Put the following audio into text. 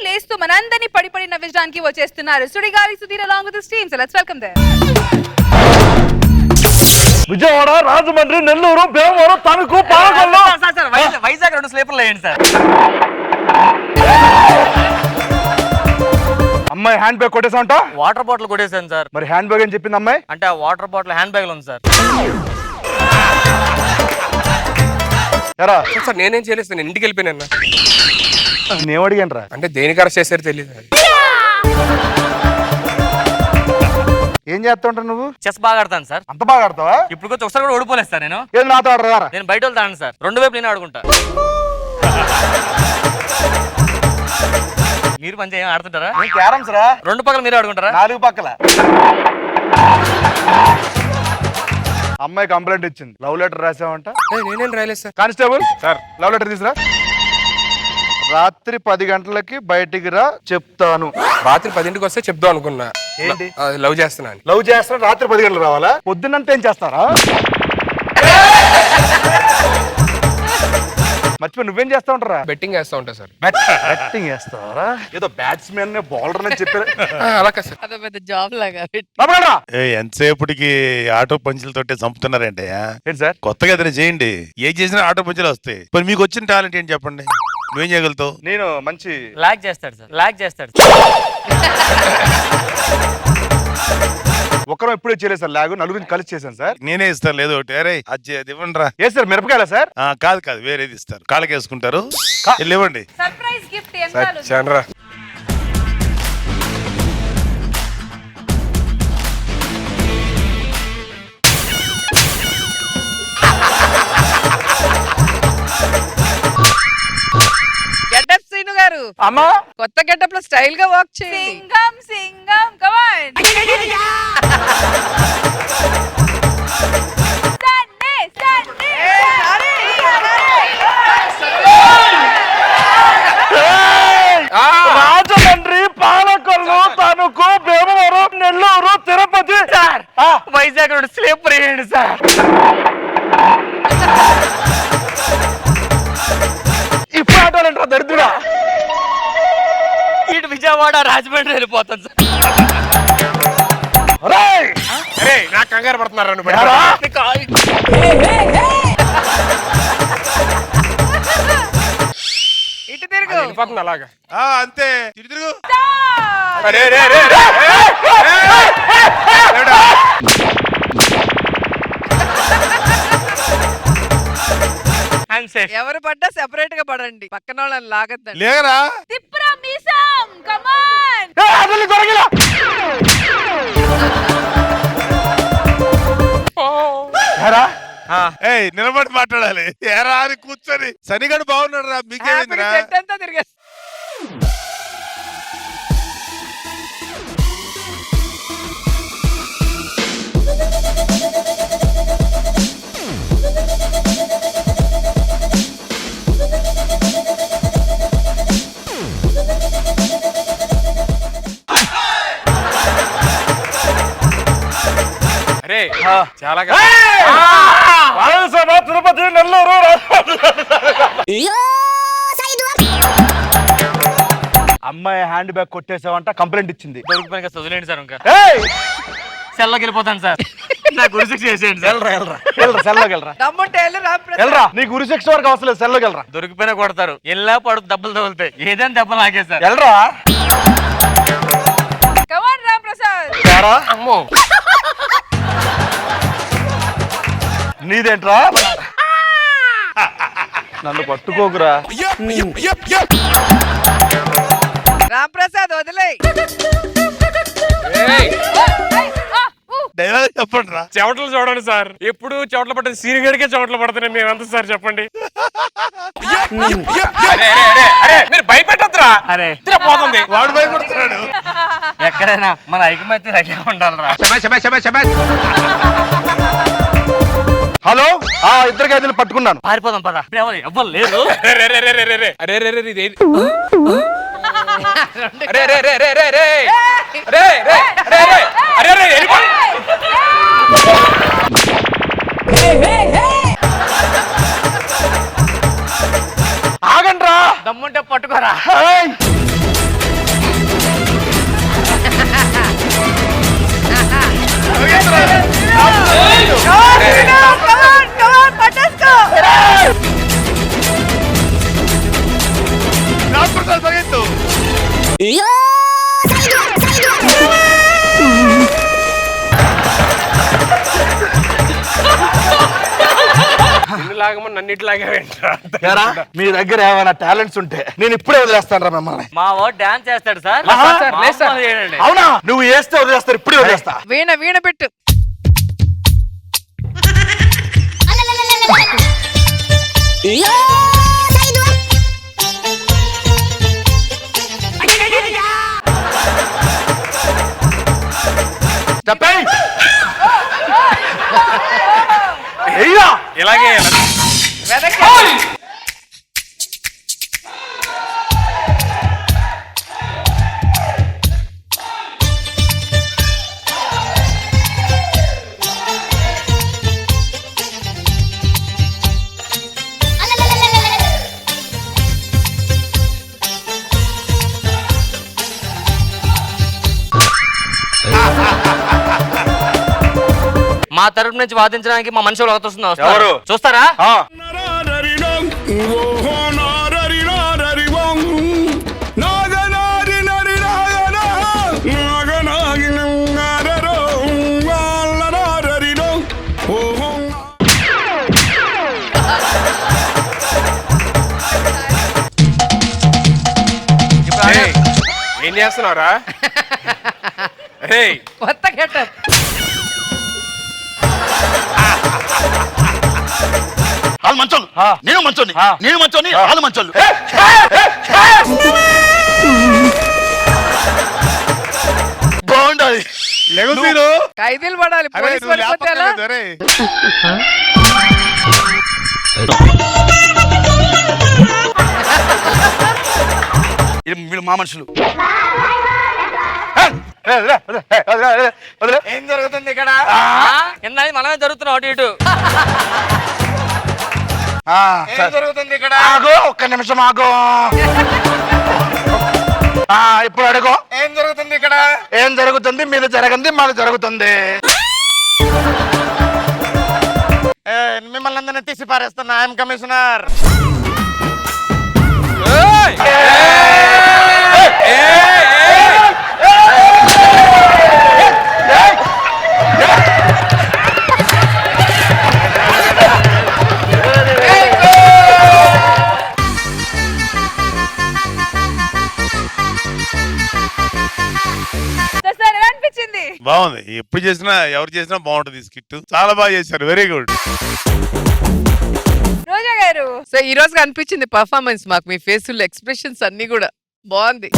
లేస్తూ మనందరినీ పడి నవ్వించడానికి వచ్చేస్తున్నారు Sudigali Sudheer along with his team. So let's welcome them. Vijayawada, Rajahmundry, Nellore, Bhimavaram, Tanuku, Palakollu. Vizag 2 స్లీపర్లు వేయండి సార్. అమ్మాయి హ్యాండ్ బ్యాగ్ కొట్టేసా? వాటర్ బాటిల్ కొట్టేసాను సార్. మరి హ్యాండ్ బ్యాగ్ అని చెప్పింది అమ్మాయి. అంటే ఆ వాటర్ బాటిల్ హ్యాండ్ బ్యాగ్ లో ఉంది సార్. ఎరా సార్ నేనేం చేయలేదు సార్, నేను ఇంటికి వెళ్ళిపోయినా. నేను అడిగాను రా. అంటే దేనికి అరెస్ట్ చేశారో తెలియదు. ఏం చేస్తావు నువ్వు? చెస్ బాగా ఆడతాను సార్. అంత బాగా ఆడతావా? ఇప్పుడు కొంచెం ఒకసారి కూడా ఓడిపోలేదు సార్. నేను ఏది నాతో ఆడరా? నేను బయట వెళ్తాను సార్. 2 వైపు నేను ఆడుకుంటా. మీరు మంచిగా ఏం ఆడుతుంటారా? క్యారమ్స్ రా. 2 పక్కల మీరు ఆడుకుంటారా? 4 పక్కల. అమ్మాయి కంప్లైంట్ ఇచ్చింది. లవ్ లెటర్ రాసావంట? నేనేం రాయలేదు sir. Constable sir love letter తీసురా. రాత్రి 10 గంటలకి బయటికి రా చెప్తాను. రాత్రి 10ంటికి వస్తే చెప్దాం అనుకున్నా. ఏంటి? లవ్ చేస్తున్నా. లవ్ చేస్తా రాత్రి 10 గంటలు రావాలా? పొద్దున్నంతా ఏం చేస్తారా? మర్చిపోయి నువ్వేం చేస్తా ఉంటారా? బెట్టింగ్ వేస్తా ఉంటా సార్. బ్యాటింగ్ చేస్తావరా? ఏదో బ్యాట్స్మెన్ బౌలర్ అని చెప్పారు. అలా సార్. అదో పెద్ద జాబ్ లాగా. ఎంతసేపటికి ఆటో పంచులతోటే చంపుతున్నారంటే ఏంటి సార్? కొత్తగా ఏదైనా చేయండి. ఏ చేసినా ఆటో పంచులు వస్తాయి. మరి మీకు వచ్చిన టాలెంట్ ఏంటి చెప్పండి? నువ్వేం చేయగలుగుతావు? నేను మంచి లాగ్ చేస్తాడు సార్. లాగ్ చేస్తాడు. ఒకరం ఎప్పుడూ చేయలేదు సార్. లాగు నలుగురిని కలిసి చేశాను సార్. నేనే ఇస్తాను. లేదు ఒకటి అరే అది ఇవ్వండి రా. ఏ సార్ మిరపకాయలా సార్? కాదు కాదు వేరేది ఇస్తారు. కాళ్ళకి వేసుకుంటారు. ఇవ్వండి. Surprise gift Chandra getup Seenu గారు. అమ్మా కొత్త గెటప్ లో స్టైల్ గా వాక్ చేయండి. Singam Singam come on. Rajahmundry, Palakollu, Tanuku, Bhimavaram, Nellore, Tirupati. Sir Vizag 2 sleeper వేయండి సార్. ఇప్పుడు ఆటోలంటారా దరిద్రుడా? ఇటు విజయవాడ, రాజమండ్రి వెళ్ళిపోతాను సార్. అరే నాకు కంగారు పడుతున్నారు. ఇటు తిరుగు. వెళ్ళిపోతుంది అలాగా. అంతే తిరుగు. అరే రే రే రే. ఎవరు పడ్డా సెపరేట్ గా పడండి. పక్కన వాళ్ళని లాగద్దండి. లేరా తిప్పురా మీసం కమ్ ఆన్. నిలబడి మాట్లాడాలి. ఏరా అని కూర్చొని శనిగడు బాగున్నాడు రా. మీకేమైందిరా? సెట్ అంతా తిరిగే. అరే చాలా తిరుపతి, నెల్లూరు. అమ్మాయి హ్యాండ్ బ్యాగ్ కొట్టేసావంట కంప్లైంట్ ఇచ్చింది. దొరికిపోయిన వదిలేండి సార్. ఇంకా ఏయ్! సెల్లోకి వెళ్ళిపోతాను సార్. నాకు గురిశిక్ష చేసేయండి సార్. సెల్లోకి వెళ్ళరా. దమ్ముంటే వెళ్ళు రాంప్రసాద్. వెళ్ళరా. నీకు ఉరి శిక్ష వరకు అవసరం లేదు. సెల్లోకి వెళ్ళరా. దొరికిపోయినా కొడతారు. ఎల్లా పడుకు దెబ్బలు తగులుతాయి. ఏదైనా దెబ్బలు నాకే సార్. వెళ్ళరా. Come on Ramprasad. అమ్మో నీదేంట్రా? నన్ను పట్టుకోకురా. రాంప్రసాద్ వదిలేయ్. డైలాగ్ చెప్పండి రా. చెవటలు చూడండి సార్. ఎప్పుడు చెవటలు పట్టిన సీనియర్కే చెవటలు పడుతున్నాయి. మేమెంత సార్ చెప్పండి. మీరు భయపెట్టద్దురా. అరే పోతుంది. వాడు భయపడుతున్నాడు. ఎక్కడైనా మన ఐకమత్యం అయ్యే ఉండాలరా. హలో, ఇద్దరు ఖైదీలు పట్టుకున్నాను. పారిపోదాం పద. ఎవ్వరు లేదు. అరే రే రే రే రే అరే రే రే రే అరే రే రే రే రే రే రే రే రే అరే రే వెళ్ళిపో. ఆగండ్రా. దమ్ముంటే పట్టుకోరా. నిన్ను లాగమని నన్ను ఇటు లాగావేంట్రా? ఏరా, మీ దగ్గర ఏమైనా టాలెంట్స్ ఉంటే నేను ఇప్పుడే వదిలేస్తాను రా మిమ్మల్ని. మా వాడు డాన్స్ చేస్తాడు సార్. సార్, లేదు సార్. మామూలు చేయడండి. అవునా? నువ్వు వేస్తే వదిలేస్తారు, ఇప్పుడే వదిలేస్తా. వీణ పెట్టు. చెప్పేయ్. ఎయ్యా. ఇలాగే వెనక్కి. మా తరపు నుంచి వాదించడానికి మా మనిషి ఒకటి వస్తుంది. ఎవరు? చూస్తారా? ఆ. ఏం చేస్తున్నావురా? ఏయ్, కొత్త గెటప్. వాళ్ళు మంచోళ్ళు, నేను మంచోని, నేను మంచోని, వాళ్ళు మంచోళ్ళు. బాగుండాలి. లెగసీను ఖైదీలు పడాలి. అరే పోలీసు నువ్వు పడిపోతే ఎలా? లేపక్కర్లేదు, అరే. వీళ్ళు మా మనుషులు. ఏం జరుగుతుంది ఇక్కడ? ఏందని మనమే జరుగుతున్నాం అటు ఇటు. ఏం జరుగుతుంది ఇక్కడ? ఆగో, ఒక్క నిమిషం ఆగో. ఇప్పుడు అడుగు. ఏం జరుగుతుంది ఇక్కడ? ఏం జరుగుతుంది? మీద జరగంది, మాది జరుగుతుంది. మిమ్మల్ని అందరినీ తీసి పారేస్తున్నా. I'm commissioner. ఏయ్! సార్ ఎలా అనిపించింది? బాగుంది. ఎప్పుడు చేసినా ఎవరు చేసినా బాగుంటుంది స్కిట్. చాలా బాగా చేశారు. Very good. రోజా గారు. సో ఈ రోజు కనిపించింది పర్ఫార్మెన్స్ మాకు. మీ ఫేస్ ఎక్స్ప్రెషన్స్ అన్ని కూడా బాగుంది.